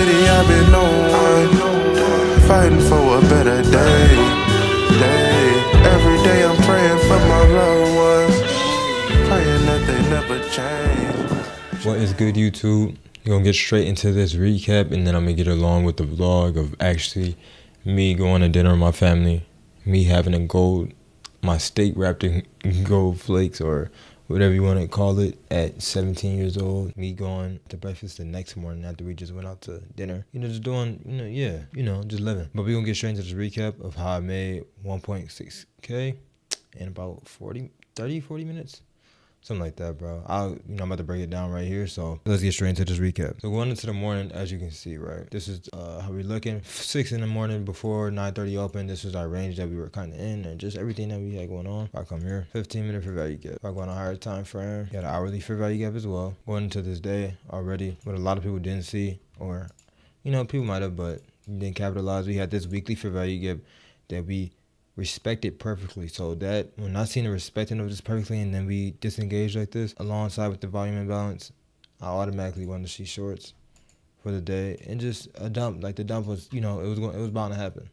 Lately I've been on one, fighting for a better day. Every day I'm praying for my loved ones, praying that they never change. What is good, YouTube? You're gonna get straight into this recap, and then I'm gonna get along with the vlog of actually me going to dinner with my family, me having my steak wrapped in gold flakes or whatever you want to call it at 17 years old, me going to breakfast the next morning after we just went out to dinner, just doing, just living. But we're gonna get straight into this recap of how I made 1.6K in about 40 minutes. Something like that, bro. I'm about to break it down right here, so let's get straight into this recap. So going into the morning, as you can see, right, this is how we're looking. 6 in the morning before 9:30 open. This was our range that we were kind of in, and just everything that we had going on. If I come here, 15-minute fair value gap. If I go on a higher time frame, got an hourly fair value gap as well. Going into this day already, what a lot of people didn't see, or people might have, but didn't capitalize. We had this weekly fair value gap that we respected perfectly. So that when not seeing the respecting of this perfectly, and then we disengage like this alongside with the volume imbalance, I automatically wanted to see shorts for the day, and just a dump. Like the dump was, it was bound to happen.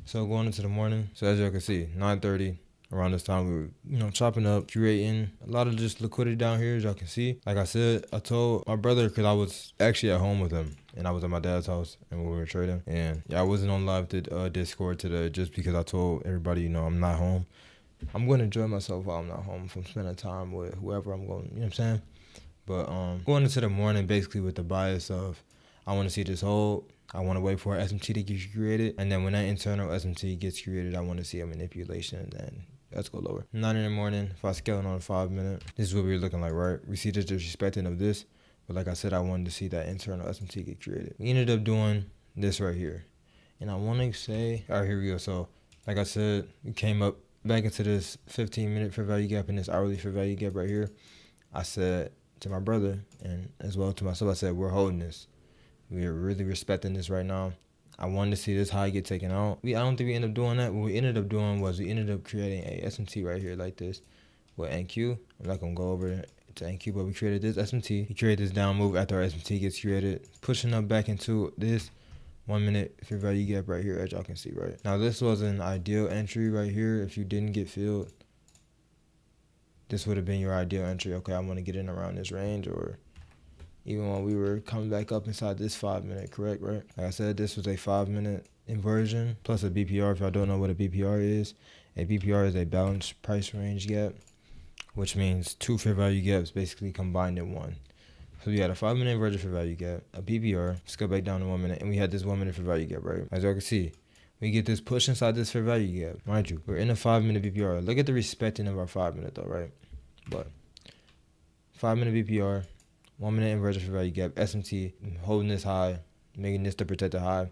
So going into the morning, so as y'all can see, 9:30 around this time, we were chopping up, creating a lot of just liquidity down here, as y'all can see. Like I said, I told my brother, because I was actually at home with him, and I was at my dad's house, and we were trading. And yeah, I wasn't on live to Discord today, just because I told everybody, I'm not home. I'm going to enjoy myself while I'm not home, from spending time with whoever I'm going, you know what I'm saying? But going into the morning, basically with the bias of, I want to see this hold, I want to wait for an SMT to get created, and then when that internal SMT gets created, I want to see a manipulation, and then let's go lower. 9 in the morning, if I scale it on a 5 minute, this is what we're looking like, right? We see the disrespecting of this, but like I said, I wanted to see that internal SMT get created. We ended up doing this right here. And I want to say, all right, here we go. So like I said, we came up back into this 15-minute fair value gap and this hourly fair value gap right here. I said to my brother, and as well to myself, I said, we're holding this. We are really respecting this right now. I wanted to see this high get taken out. I don't think we ended up doing that. What we ended up doing was we ended up creating a SMT right here like this with NQ. I'm not going to go over to NQ, but we created this SMT. We created this down move after our SMT gets created, pushing up back into this 1 minute fair value gap right here, as y'all can see, right? Now, this was an ideal entry right here. If you didn't get filled, this would have been your ideal entry. Okay, I want to get in around this range, or even when we were coming back up inside this 5 minute, correct, right? Like I said, this was a 5 minute inversion plus a BPR. If y'all don't know what a BPR is, a BPR is a balanced price range gap, which means two fair value gaps basically combined in one. So we had a 5 minute inversion fair value gap, a BPR, scale back down to 1 minute, and we had this 1 minute fair value gap, right? As y'all can see, we get this push inside this fair value gap. Mind you, we're in a 5 minute BPR. Look at the respecting of our 5 minute though, right? But 5 minute BPR, 1 minute inversion fair value gap, SMT, holding this high, making this to protect the high.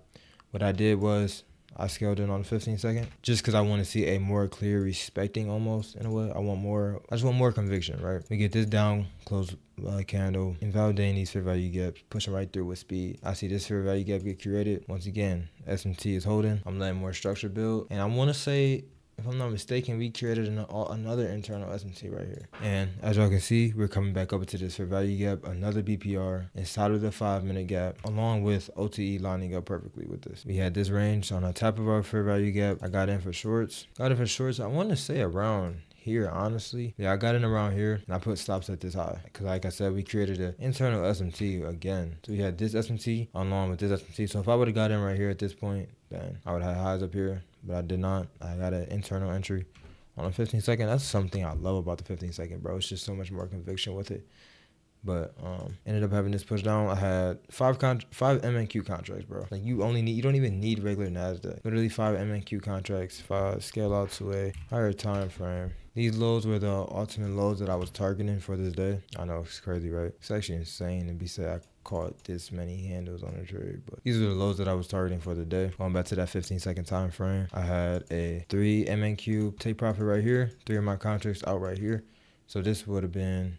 What I did was I scaled in on the 15 second just because I want to see a more clear respecting almost in a way. I just want more conviction, right? We get this down, close candle, invalidating these fair value gaps, pushing right through with speed. I see this fair value gap get created. Once again, SMT is holding. I'm letting more structure build. And I want to say, if I'm not mistaken, we created another internal SMT right here. And as y'all can see, we're coming back up into this fair value gap, another BPR inside of the 5 minute gap, along with OTE lining up perfectly with this. We had this range on the top of our fair value gap. I got in for shorts. I want to say around here, honestly. Yeah, I got in around here, and I put stops at this high. Because like I said, we created an internal SMT again. So we had this SMT along with this SMT. So if I would have got in right here at this point, then I would have highs up here. But I did not. I got an internal entry on a 15 second. That's something I love about the 15 second, bro. It's just so much more conviction with it. But ended up having this push down. I had five MNQ contracts, bro. Like you don't even need regular NASDAQ. Literally 5 MNQ contracts, 5 scale out to a higher time frame. These lows were the ultimate lows that I was targeting for this day. I know it's crazy, right? It's actually insane to be said I caught this many handles on a trade, but these are the lows that I was targeting for the day. Going back to that 15 second time frame, I had a 3 MNQ take profit right here, 3 of my contracts out right here. So this would have been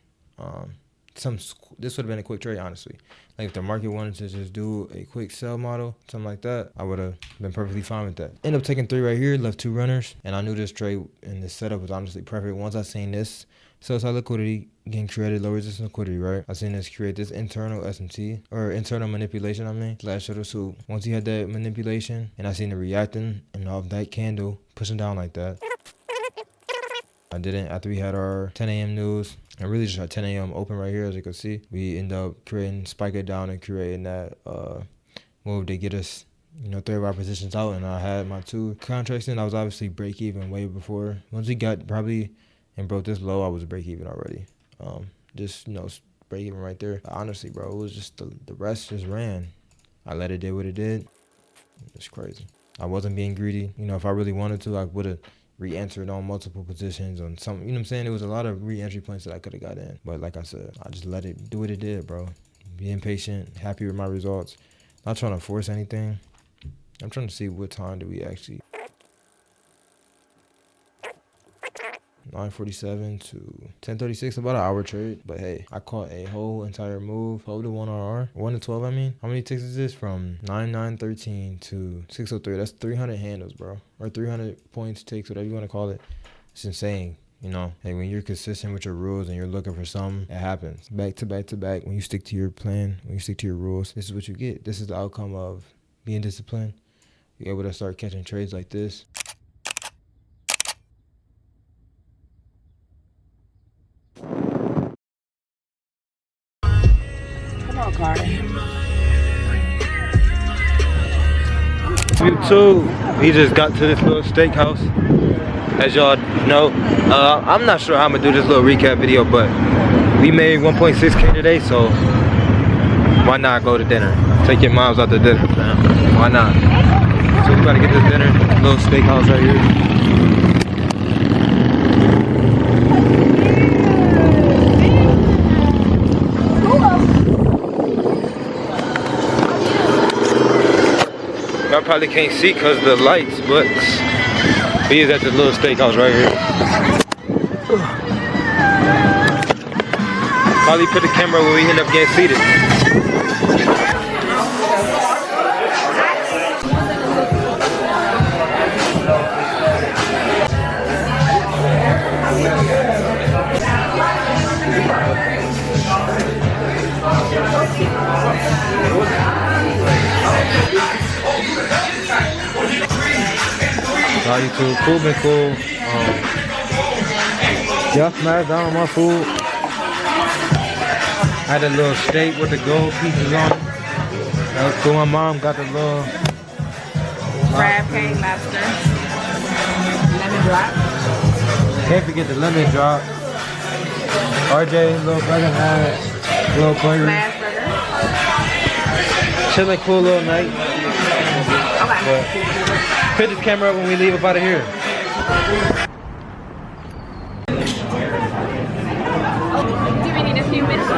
this would have been a quick trade, honestly. Like if the market wanted to just do a quick sell model, something like that, I would have been perfectly fine with that. End up taking 3 right here, left 2 runners, and I knew this trade and this setup was honestly perfect. Once I seen this sell side liquidity getting created, low resistance liquidity, right? I seen this create this internal SMT, or internal manipulation, slash shuttle soup. Once he had that manipulation, and I seen the reacting and off that candle pushing down like that. I didn't, after we had our 10 a.m. news, and really just our 10 a.m. open right here, as you can see, we end up spike it down and creating that move to get us, 3 of our positions out. And I had my 2 contracts in. I was obviously break even way before. Once we got probably and broke this low, I was break even already. Just, break even right there. Honestly, bro, it was just the rest just ran. I let it do what it did. It's crazy. I wasn't being greedy. If I really wanted to, I would have re-entered on multiple positions on some, what I'm saying? There was a lot of re-entry points that I could have got in. But like I said, I just let it do what it did, bro. Being patient, happy with my results. Not trying to force anything. I'm trying to see what time do we actually. 9:47 to 10:36, about an hour trade. But hey, I caught a whole entire move. Hold to 1 RR. 1 to 12, I mean. How many ticks is this? From 9:13 to 6:03. That's 300 handles, bro. Or 300 points, ticks, whatever you want to call it. It's insane. Hey, when you're consistent with your rules and you're looking for something, it happens. Back to back to back. When you stick to your plan, when you stick to your rules, this is what you get. This is the outcome of being disciplined. You're able to start catching trades like this. YouTube, we just got to this little steakhouse. As y'all know, I'm not sure how I'm gonna do this little recap video, but we made 1.6K today, so why not go to dinner? Take your moms out to dinner, man. Why not? So we about to get this dinner, little steakhouse right here. Y'all probably can't see because of the lights, but we is at the little steakhouse right here. Probably put the camera when we end up getting seated. YouTube, cool, been cool. Y'all smashed down on my food. I had a little steak with the gold pieces on it. That was cool. My mom got the little crab cake, lobster, lemon drop. Can't forget the lemon drop. RJ, little burger had little burger. Last burger. Chilling, cool little night. Okay. Put this camera up when we leave up out of here. Do we need a few minutes?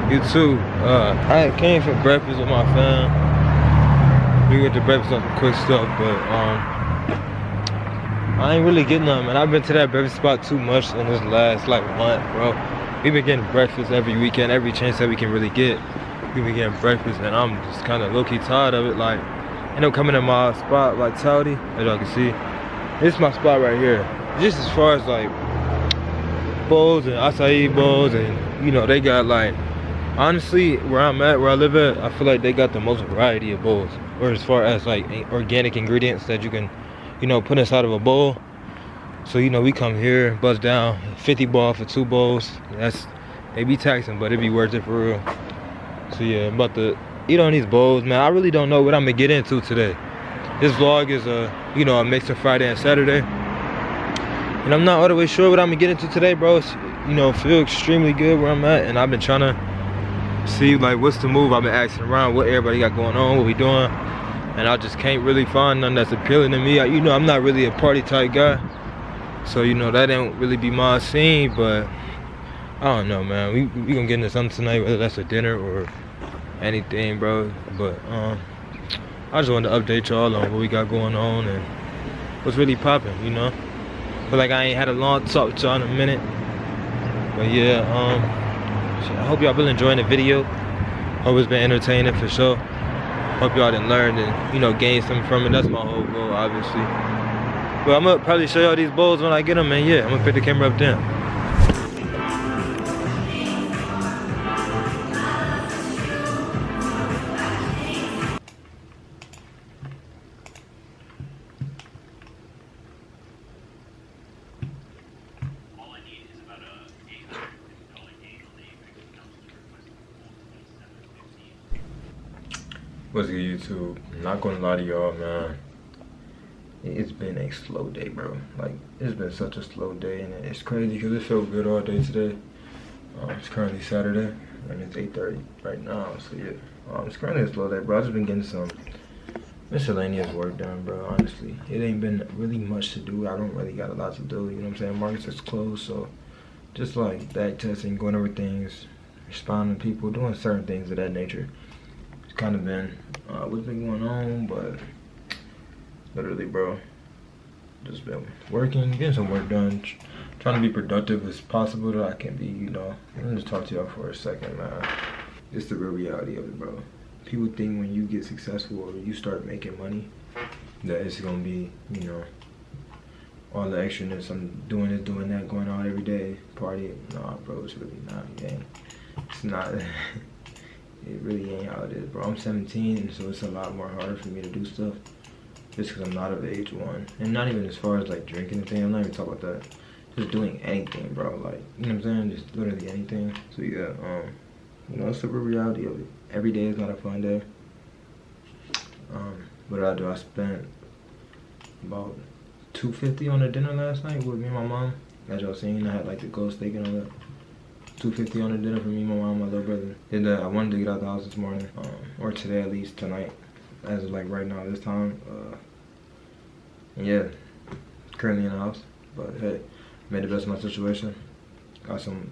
You too. I came for breakfast with my fam. We went to breakfast on some quick stuff, but I ain't really getting nothing, man. I've been to that breakfast spot too much in this last month, bro. We've been getting breakfast every weekend, every chance that we can really get. We've been getting breakfast, and I'm just kind of low-key tired of it. Like, end up coming to my spot, like Towdy, as y'all can see. This is my spot right here. Just as far as like bowls and acai bowls, and they got like. Honestly, where I'm at, where I live at, I feel like they got the most variety of bowls. Or as far as like organic ingredients that you can, put inside of a bowl. So, we come here, bust down, 50 ball for 2 bowls. They be taxing, but it be worth it for real. So yeah, I'm about to eat on these bowls, man. I really don't know what I'm gonna get into today. This vlog is a mix of Friday and Saturday. And I'm not all the way sure what I'm gonna get into today, bro. It's, feel extremely good where I'm at, and I've been trying to see like what's the move. I've been asking around what everybody got going on, what we doing, and I just can't really find nothing that's appealing to me. I'm not really a party type guy. So you know that didn't really be my scene, but I don't know, man. We gonna get into something tonight, whether that's a dinner or anything, bro. But I just wanted to update y'all on what we got going on and what's really popping, you know. Feel like I ain't had a long talk to y'all in a minute, but yeah, I hope y'all been enjoying the video. Hope it's been entertaining for sure. Hope y'all done learned and, you know, gain something from it. That's my whole goal, obviously. But I'm gonna probably show y'all these bowls when I get them, and yeah, I'm gonna pick the camera up then. What's good, YouTube? I'm not gonna lie to y'all, man. It's been a slow day, bro. Like, it's been such a slow day, and it's crazy because it felt good all day today. It's currently Saturday, and it's 8:30 right now, so yeah. It's currently a slow day, bro. I've just been getting some miscellaneous work done, bro, honestly. It ain't been really much to do. I don't really got a lot to do, you know what I'm saying? Markets is closed, so just like back testing, going over things, responding to people, doing certain things of that nature. It's kind of been what's been going on, but literally, bro, just been working, getting some work done, trying to be productive as possible that I can be, you know. Let me just talk to y'all for a second, man. It's the real reality of it, bro. People think when you get successful or you start making money that it's gonna be, you know, all the extraness. I'm doing this, doing that, going out every day, party. Nah, bro, it's really not. It's not. It really ain't how it is, bro. I'm 17, so it's a lot more harder for me to do stuff. Just because I'm not of age, one. And not even as far as like drinking and thing. I'm not even talking about that. Just doing anything, bro. Like, you know what I'm saying? Just literally anything. So yeah, you know, it's the real reality of it. Every day is not a fun day. What did I do? I spent about $250 on a dinner last night with me and my mom. As y'all seen, I had like the ghost steak and all that. $250 on a dinner for me, my mom, my little brother. And I wanted to get out the house this morning, or today at least, tonight. As of like right now, this time. And yeah, currently in the house. But hey, made the best of my situation. Got some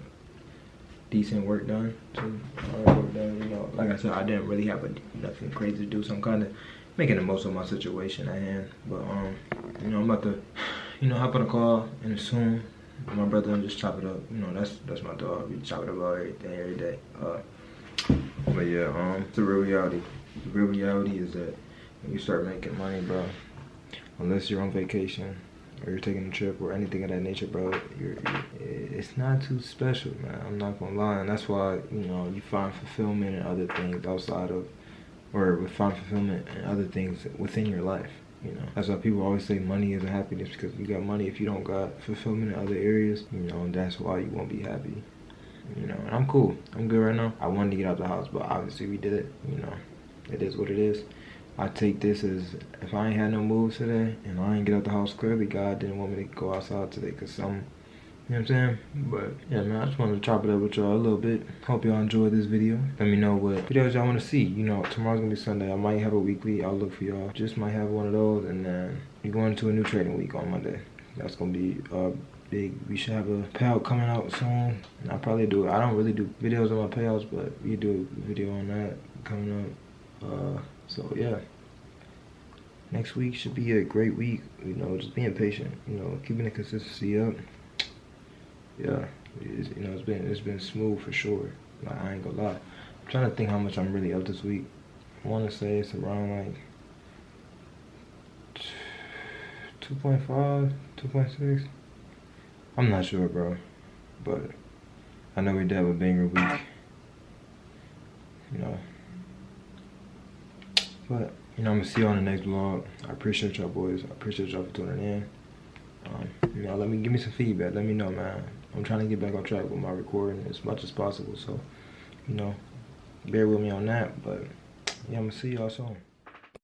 decent work done too. You know, like I said, I didn't really have nothing crazy to do, so I'm kind of making the most of my situation at hand. But you know, I'm about to, you know, hop on a call and soon my brother and just chop it up. You know, that's my dog. We chop it up every day. But yeah, it's the real reality. The real reality is that when you start making money, bro, unless you're on vacation or you're taking a trip or anything of that nature, bro, it's not too special, man. I'm not gonna lie, and that's why, you know, you find fulfillment in other things outside of, or find fulfillment in other things within your life. You know, that's why people always say money isn't happiness, because you got money. If you don't got fulfillment in other areas, you know, and that's why you won't be happy. You know, and I'm cool. I'm good right now. I wanted to get out the house, but obviously we did it. You know, it is what it is. I take this as, if I ain't had no moves today and I ain't get out the house, clearly God didn't want me to go outside today, because some, you know what I'm saying? But yeah, man, I just wanted to chop it up with y'all a little bit. Hope y'all enjoyed this video. Let me know what videos y'all want to see. You know, tomorrow's gonna be Sunday. I might have a weekly. I'll look for y'all. Just might have one of those, and then we're going into a new trading week on Monday. That's gonna be big. We should have a payout coming out soon. And I'll probably do it. I don't really do videos on my payouts, but we do a video on that coming up. So yeah, next week should be a great week. You know, just being patient. You know, keeping the consistency up. Yeah, you know, it's been smooth for sure. Like, I ain't gonna lie. I'm trying to think how much I'm really up this week. I want to say it's around like 2.5, 2.6. I'm not sure, bro, but I know we did have a banger week. You know. But, you know, I'm gonna see you on the next vlog. I appreciate y'all, boys. I appreciate y'all for tuning in. You know, give me some feedback. Let me know, man. I'm trying to get back on track with my recording as much as possible. So, you know, bear with me on that. But, yeah, I'm gonna see y'all soon.